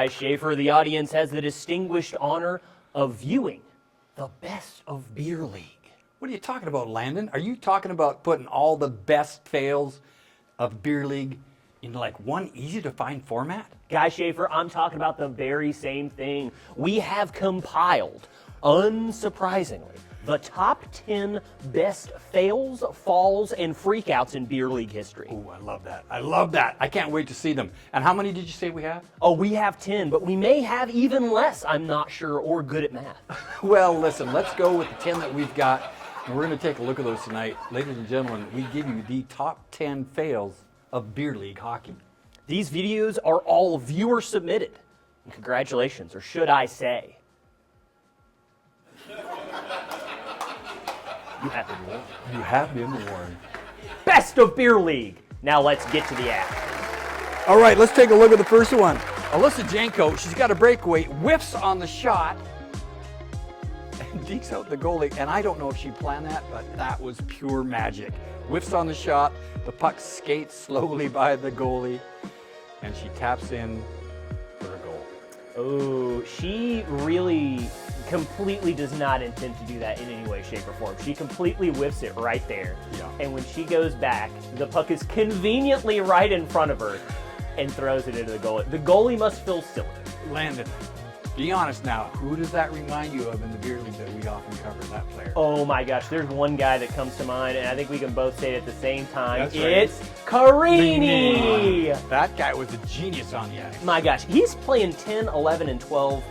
Guy Schaefer, the audience has the distinguished honor of viewing the best of beer league. What are you talking about, Landon? Are you talking about putting all the best fails of beer league in like one easy to find format? Guy Schaefer, I'm talking about the very same thing. We have compiled, unsurprisingly, the top 10 best fails, falls, and freakouts in beer league history. Oh, I love that. I love that. I can't wait to see them. And how many did you say we have? Oh, we have 10, but we may have even less, I'm not sure, or good at math. Well, listen, let's go with the 10 that we've got. And we're going to take a look at those tonight. Ladies and gentlemen, we give you the top 10 fails of beer league hockey. These videos are all viewer submitted. And congratulations, or should I say, you have been warned. You have been warned. Best of beer league. Now let's get to the act. All right, let's take a look at the first one. Alyssa Janko, she's got a breakaway, whiffs on the shot, and dekes out the goalie. And I don't know if she planned that, but that was pure magic. Whiffs on the shot, the puck skates slowly by the goalie, and she taps in for a goal. Oh, she really completely does not intend to do that in any way, shape, or form. She completely whiffs it right there. Yeah. And when she goes back, the puck is conveniently right in front of her and throws it into the goalie. The goalie must feel silly. Landon, be honest now, who does that remind you of in the beer league that we often cover, that player? Oh my gosh, there's one guy that comes to mind, and I think we can both say it at the same time. That's right. It's Carini! That guy was a genius on the ice. My gosh, he's playing 10, 11, and 12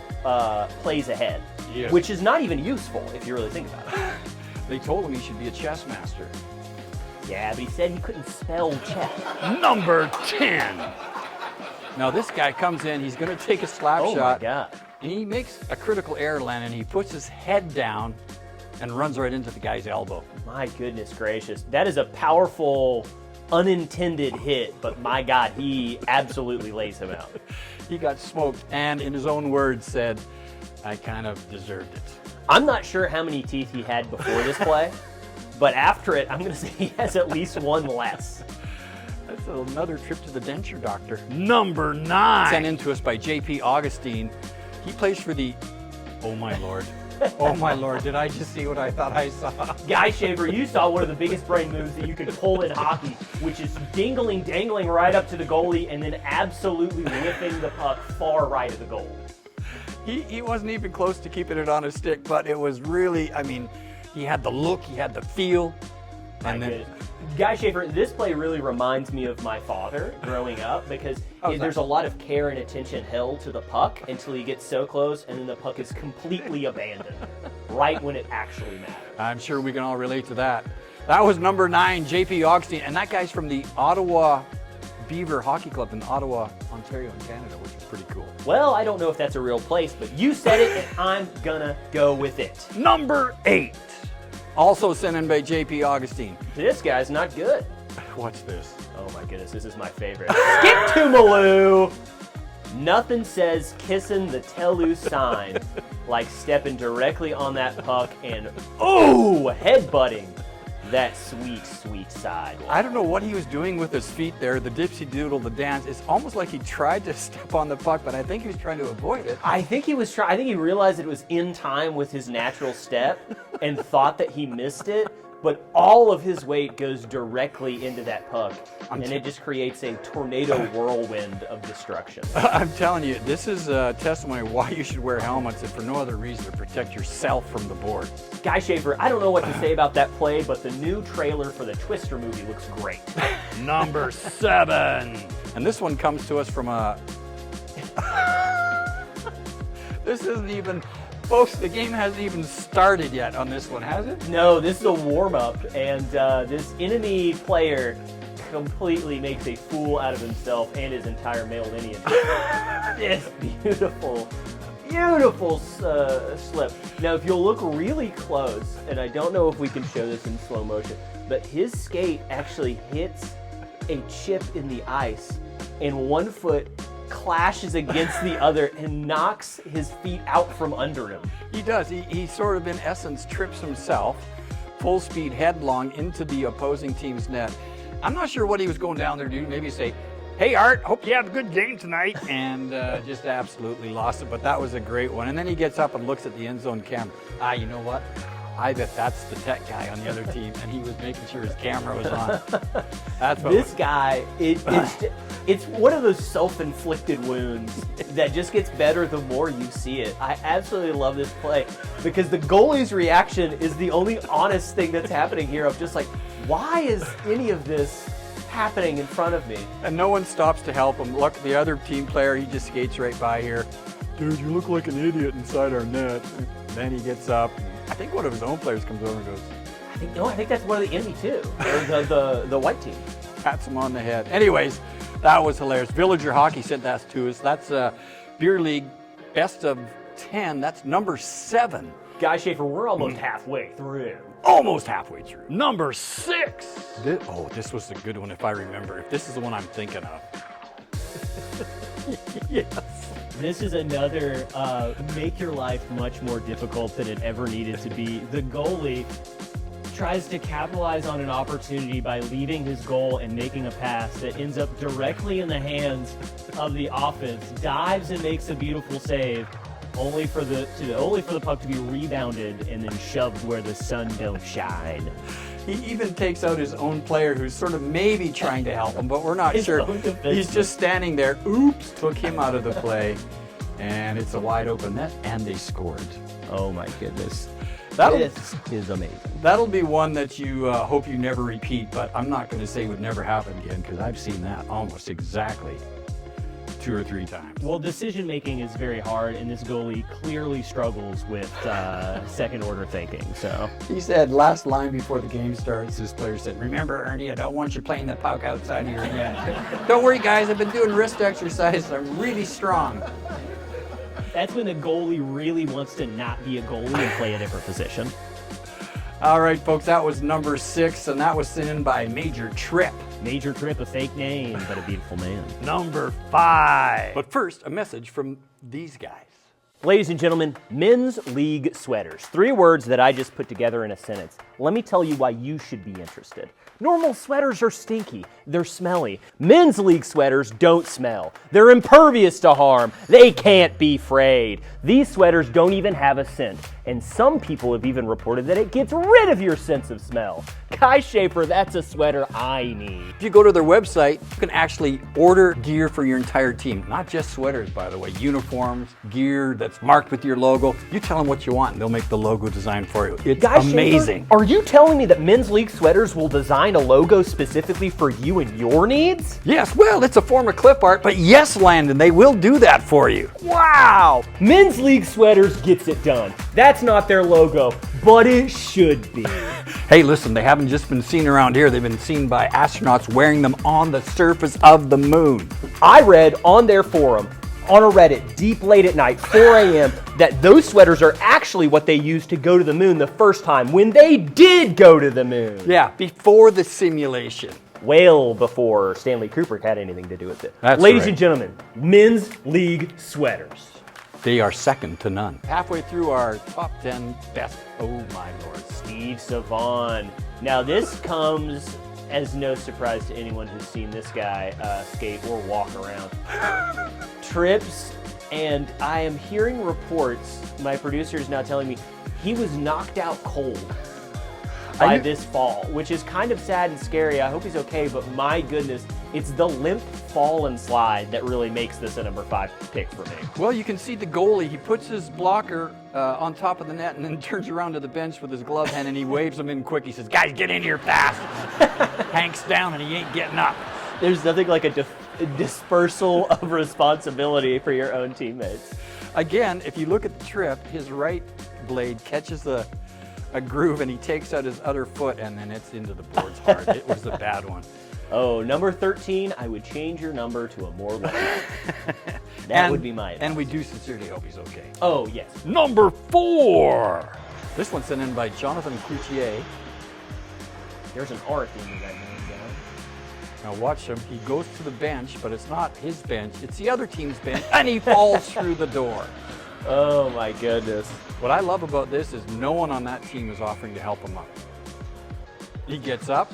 plays ahead, Yes. which is not even useful if you really think about it. They told him he should be a chess master. Yeah, but he said he couldn't spell chess. Number 10. Now this guy comes in, he's going to take a slap Oh shot. my God. And he makes a critical error, Landon. He puts his head down and runs right into the guy's elbow. My goodness gracious. That is a powerful, unintended hit, but my God, he absolutely lays him out. He got smoked and, in his own words, said, I kind of deserved it. I'm not sure how many teeth he had before this play, but after it, I'm going to say he has at least one less. That's another trip to the denture doctor. Number 9. Sent in to us by JP Augustine. He plays for the, oh my Lord. Oh my Lord, did I just see what I thought I saw? Guy Shaver, you saw one of the biggest brain moves that you could pull in hockey, which is dangling right up to the goalie and then absolutely whipping the puck far right of the goal. He wasn't even close to keeping it on his stick, but it was really, I mean, he had the look, he had the feel. And then, Guy Schaefer, this play really reminds me of my father growing up because there's a lot of care and attention held to the puck until you get so close and then the puck is completely abandoned right when it actually matters. I'm sure we can all relate to that. That was number 9, JP Augustine, and that guy's from the Ottawa Beaver Hockey Club in Ottawa, Ontario in Canada, which is pretty cool. Well, I don't know if that's a real place, but you said it and I'm gonna go with it. Number 8. Also sent in by JP Augustine. This guy's not good. What's this? Oh my goodness, this is my favorite. Skip to Malou! Nothing says kissing the Telu sign like stepping directly on that puck and, headbutting that sweet, sweet side. I don't know what he was doing with his feet there, the dipsy doodle, the dance. It's almost like he tried to step on the puck, but I think he was trying to avoid it. I think he realized it was in time with his natural step and thought that he missed it, but all of his weight goes directly into that puck, and it just creates a tornado whirlwind of destruction. I'm telling you, this is a testimony of why you should wear helmets, and for no other reason to protect yourself from the board. Guy Schaefer, I don't know what to say about that play, but the new trailer for the Twister movie looks great. Number 7. And this one comes to us from a... This isn't even... Folks, the game hasn't even started yet on this one, has it? No, this is a warm-up, and this enemy player completely makes a fool out of himself and his entire male lineage. This beautiful slip. Now, if you'll look really close, and I don't know if we can show this in slow motion, but his skate actually hits a chip in the ice, and one foot clashes against the other and knocks his feet out from under him. He does. He sort of, in essence, trips himself, full speed headlong into the opposing team's net. I'm not sure what he was going down there to do. Maybe say, Hey, Art, hope you have a good game tonight. And just absolutely lost it, but that was a great one. And then he gets up and looks at the end zone camera. You know what? I bet that's the tech guy on the other team, and he was making sure his camera was on. That's what this guy, it's one of those self-inflicted wounds that just gets better the more you see it. I absolutely love this play because the goalie's reaction is the only honest thing that's happening here of just like, why is any of this happening in front of me? And no one stops to help him. Look, the other team player, he just skates right by here. Dude, you look like an idiot inside our net. Then he gets up. I think one of his own players comes over and goes, I think that's one of the enemy too, the white team. Pats him on the head. Anyways, that was hilarious. Villager Hockey sent that to us. That's Beer League best of 10. That's number 7. Guy Schaefer, we're almost halfway through. Almost halfway through. Number 6. This was a good one if I remember. If this is the one I'm thinking of. Yes. This is another make your life much more difficult than it ever needed to be. The goalie tries to capitalize on an opportunity by leaving his goal and making a pass that ends up directly in the hands of the offense, dives and makes a beautiful save, only for the puck to be rebounded and then shoved where the sun don't shine. He even takes out his own player who's sort of maybe trying to help him, but we're not sure. He's just standing there. Oops, took him out of the play. And it's a wide open net, and they scored. Oh my goodness. This is amazing. That'll be one that you hope you never repeat, but I'm not going to say would never happen again because I've seen that almost exactly 2 or 3 times. Well, decision making is very hard, and this goalie clearly struggles with second order thinking. So he said last line before the game starts, this player said, "Remember, Ernie, I don't want you playing the puck outside of your net. Don't worry, guys, I've been doing wrist exercise. I'm really strong." That's when the goalie really wants to not be a goalie and play a different position. All right, folks, that was number 6, and that was sent in by Major Trip. Major Trip, a fake name, but a beautiful man. Number 5. But first, a message from these guys. Ladies and gentlemen, men's league sweaters. 3 words that I just put together in a sentence. Let me tell you why you should be interested. Normal sweaters are stinky. They're smelly. Men's league sweaters don't smell. They're impervious to harm. They can't be frayed. These sweaters don't even have a scent. And some people have even reported that it gets rid of your sense of smell. Guy Schaefer, that's a sweater I need. If you go to their website, you can actually order gear for your entire team. Not just sweaters, by the way. Uniforms, gear that's marked with your logo. You tell them what you want and they'll make the logo design for you. It's Guy amazing. Schaefer, are you telling me that men's league sweaters will design a logo specifically for you and your needs? Yes, well, it's a form of clip art, but yes, Landon, they will do that for you. Wow! Men's league sweaters gets it done. That's not their logo, but it should be. Hey, listen, they haven't just been seen around here. They've been seen by astronauts wearing them on the surface of the moon. I read on their forum, on a Reddit, deep late at night, 4 a.m., that those sweaters are actually what they used to go to the moon the first time, when they did go to the moon. Yeah, before the simulation. Well before Stanley Kubrick had anything to do with it. That's Ladies right. and gentlemen, men's league sweaters. They are second to none. Halfway through our top 10 best, oh my lord. Steve Savon. Now this comes as no surprise to anyone who's seen this guy skate or walk around. Trips, and I am hearing reports, my producer is now telling me, he was knocked out cold by this fall, which is kind of sad and scary. I hope he's okay, but my goodness, it's the limp fall and slide that really makes this a number 5 pick for me. Well, you can see the goalie. He puts his blocker on top of the net and then turns around to the bench with his glove hand and he waves them in quick. He says, "Guys, get in here fast." Hank's down and he ain't getting up. There's nothing like a dispersal of responsibility for your own teammates. Again, if you look at the trip, his right blade catches a groove and he takes out his other foot and then it's into the boards hard. It was a bad one. Oh, number 13, I would change your number to a more one. That would be my advice. And we do sincerely hope he's okay. Oh, yes. Number 4. This one's sent in by Jonathan Cloutier. There's an art in you guys. Now watch him. He goes to the bench, but it's not his bench. It's the other team's bench, and he falls through the door. Oh, my goodness. What I love about this is no one on that team is offering to help him up. He gets up,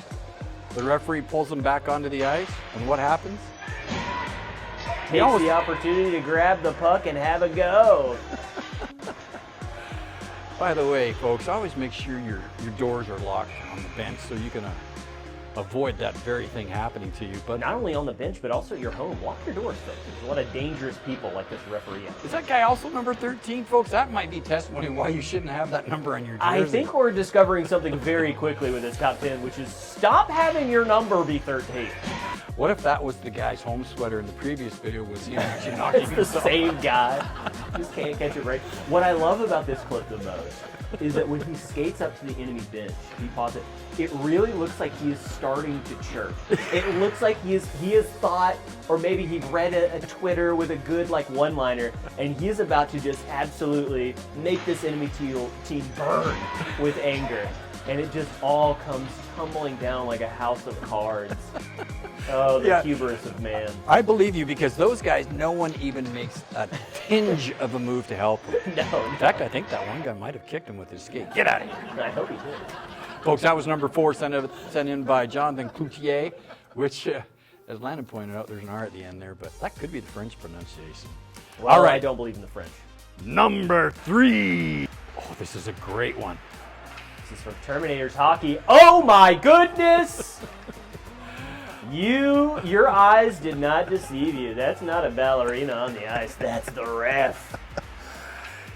the referee pulls him back onto the ice, and what happens? Takes the opportunity to grab the puck and have a go. By the way, folks, always make sure your doors are locked on the bench so you can avoid that very thing happening to you. But not only on the bench, but also your home. Lock your doors, folks. There's a lot of dangerous people like this referee. Is that guy also number 13, folks? That might be testimony why you shouldn't have that number on your jersey. I think we're discovering something very quickly with this top 10, which is stop having your number be 13. What if that was the guy's home sweater in the previous video? Was he actually knocking It's the himself same out? guy. Just can't catch it right. What I love about this clip the most is that when he skates up to the enemy bench, he pauses it really looks like he is starting to chirp. It looks like he has thought, or maybe he read a Twitter with a good like one-liner, and he is about to just absolutely make this enemy team burn with anger. And it just all comes tumbling down like a house of cards. Oh, the hubris of man. I believe you, because those guys, no one even makes a tinge of a move to help them. No. In fact, I think that one guy might have kicked him with his skate. Get out of here. I hope he did. Folks, that was number 4 sent in by Jonathan Cloutier, which, as Landon pointed out, there's an R at the end there, but that could be the French pronunciation. Well, all right. I don't believe in the French. Number 3. Oh, this is a great one. This is from Terminator's Hockey. Oh my goodness! Your eyes did not deceive you. That's not a ballerina on the ice. That's the ref.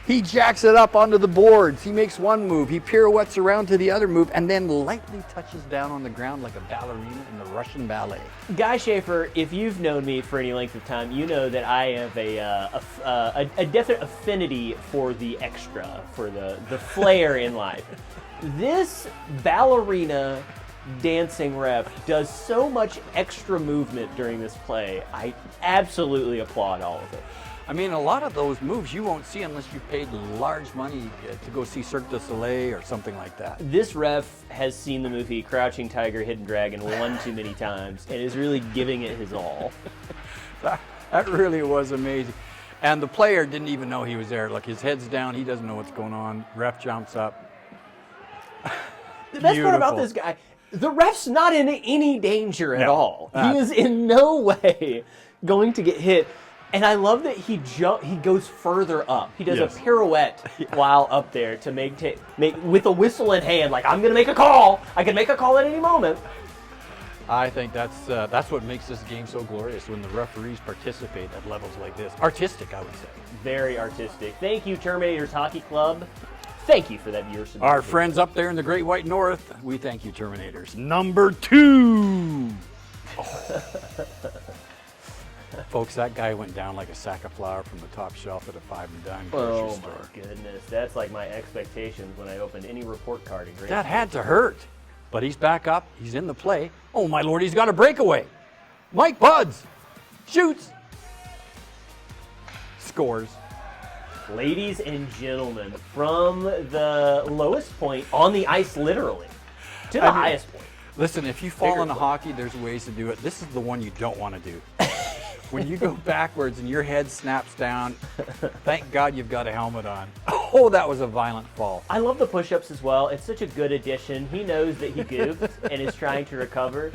He jacks it up onto the boards. He makes one move. He pirouettes around to the other move and then lightly touches down on the ground like a ballerina in the Russian ballet. Guy Schaefer, if you've known me for any length of time, you know that I have a definite affinity for the extra, for the flair in life. This ballerina dancing ref does so much extra movement during this play. I absolutely applaud all of it. I mean, a lot of those moves you won't see unless you paid large money to go see Cirque du Soleil or something like that. This ref has seen the movie Crouching Tiger, Hidden Dragon one too many times and is really giving it his all. That really was amazing. And the player didn't even know he was there. Look, his head's down. He doesn't know what's going on. Ref jumps up. The best part about this guy, the ref's not in any danger at all. He is in no way going to get hit. And I love that he goes further up. He does a pirouette while up there to make with a whistle in hand, like, I'm going to make a call. I can make a call at any moment. I think that's what makes this game so glorious, when the referees participate at levels like this. Artistic, I would say. Very artistic. Thank you, Terminators Hockey Club. Thank you for that viewership. Our friends up there in the Great White North, we thank you, Terminators. Number 2. Oh. Folks, that guy went down like a sack of flour from the top shelf at a 5 and dime grocery store. Oh my goodness, that's like my expectations when I opened any report card in Great. That had to hurt. But he's back up, he's in the play. Oh my Lord, he's got a breakaway. Mike Buds shoots, scores. Ladies and gentlemen, from the lowest point on the ice, literally, to the highest point. Listen, if you fall into hockey, there's ways to do it. This is the one you don't want to do. When you go backwards and your head snaps down, thank God you've got a helmet on. Oh, that was a violent fall. I love the push-ups as well. It's such a good addition. He knows that he goofed and is trying to recover,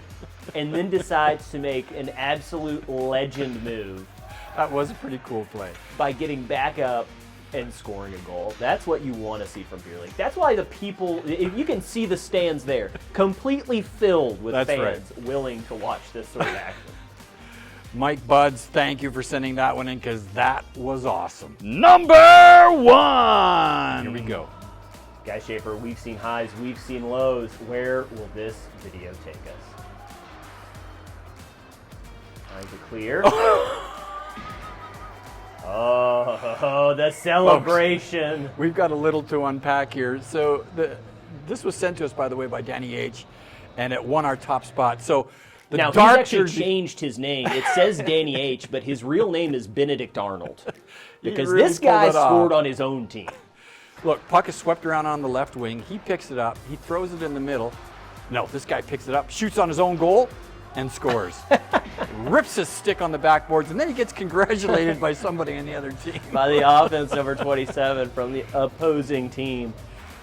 and then decides to make an absolute legend move. That was a pretty cool play. By getting back up and scoring a goal. That's what you want to see from Beer League. That's why the people, if you can see the stands there, completely filled with fans willing to watch this sort of action. Mike Buds, thank you for sending that one in, because that was awesome. Number 1! Here we go. Guy Schaefer, we've seen highs, we've seen lows. Where will this video take us? Eyes are clear. Oh, the celebration. Folks, we've got a little to unpack here. So this was sent to us, by the way, by Danny H., and it won our top spot. So now, he's actually changed his name. It says Danny H., but his real name is Benedict Arnold. Because really this guy scored on his own team. Look, puck is swept around on the left wing. He picks it up. He throws it in the middle. No, this guy picks it up, shoots on his own goal, and scores. Rips his stick on the backboards, and then he gets congratulated by somebody on the other team. By the offense number 27 from the opposing team.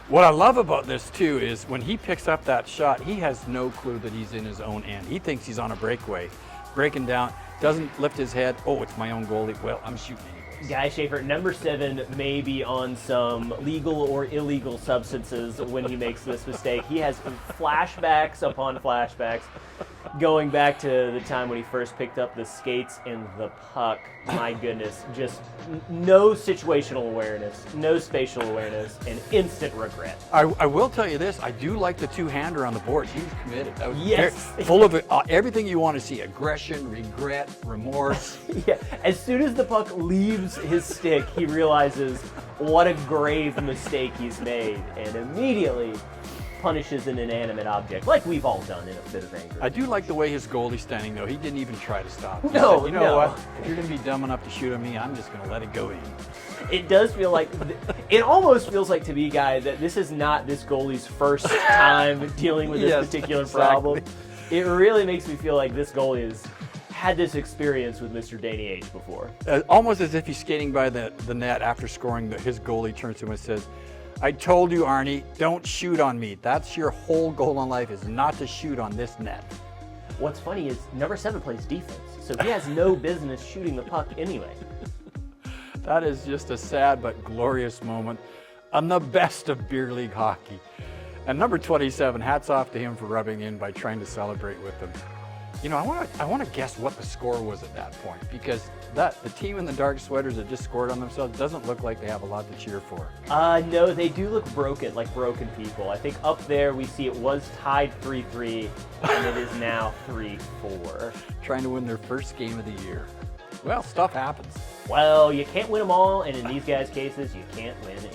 What I love about this, too, is when he picks up that shot, he has no clue that he's in his own end. He thinks he's on a breakaway. breaking down, doesn't lift his head. Oh, it's my own goalie. Well, I'm shooting anyways. Guy Schaefer, number 7, may be on some legal or illegal substances when he makes this mistake. He has flashbacks upon flashbacks going back to the time when he first picked up the skates and the puck. My goodness, just no situational awareness, no spatial awareness, and instant regret. I will tell you this, I do like the two-hander on the boards. He was committed. That was Yes. full of it, everything you want to see, aggression, regret, remorse. Yeah, as soon as the puck leaves his stick, he realizes what a grave mistake he's made, and immediately punishes an inanimate object, like we've all done in a fit of anger. I do like the way his goalie's standing, though. He didn't even try to stop. He No, said, you know no. what? If you're going to be dumb enough to shoot at me, I'm just going to let it go in. It does feel like, it almost feels like to me, Guy, that this is not this goalie's first time dealing with this Yes, particular exactly. problem. It really makes me feel like this goalie has had this experience with Mr. Danny H before. Almost as if he's skating by the net after scoring, his goalie turns to him and says, I told you, Arnie, don't shoot on me. That's your whole goal in life, is not to shoot on this net. What's funny is number 7 plays defense, so he has no business shooting the puck anyway. That is just a sad but glorious moment on the best of beer league hockey. And number 27, hats off to him for rubbing in by trying to celebrate with them. You know, I want to guess what the score was at that point, because the team in the dark sweaters that just scored on themselves doesn't look like they have a lot to cheer for. No, they do look broken, like broken people. I think up there we see it was tied 3-3, and it is now 3-4. Trying to win their first game of the year. Well, stuff happens. Well, you can't win them all, and in these guys' cases, you can't win any.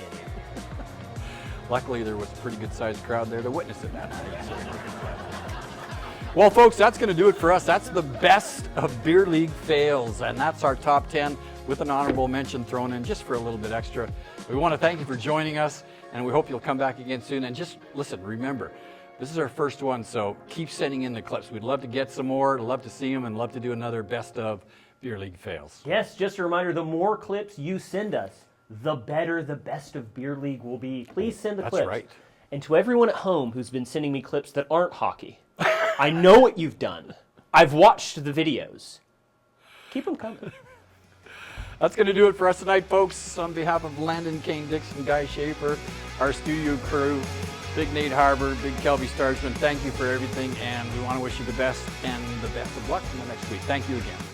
Luckily, there was a pretty good-sized crowd there to witness it that night. Well, folks, that's going to do it for us. That's the best of beer league fails, and that's our top 10 with an honorable mention thrown in just for a little bit extra. We want to thank you for joining us, and we hope you'll come back again soon. And just listen, remember, this is our first one, so keep sending in the clips. We'd love to get some more, love to see them, and love to do another best of beer league fails. Yes, just a reminder, the more clips you send us, the better the best of beer league will be. Please send the clips. That's right. And to everyone at home who's been sending me clips that aren't hockey, I know what you've done. I've watched the videos. Keep them coming. That's going to do it for us tonight, folks. On behalf of Landon Kane Dixon, Guy Schaefer, our studio crew, Big Nate Harbor, Big Kelby Starsman, thank you for everything, and we want to wish you the best and the best of luck in the next week. Thank you again.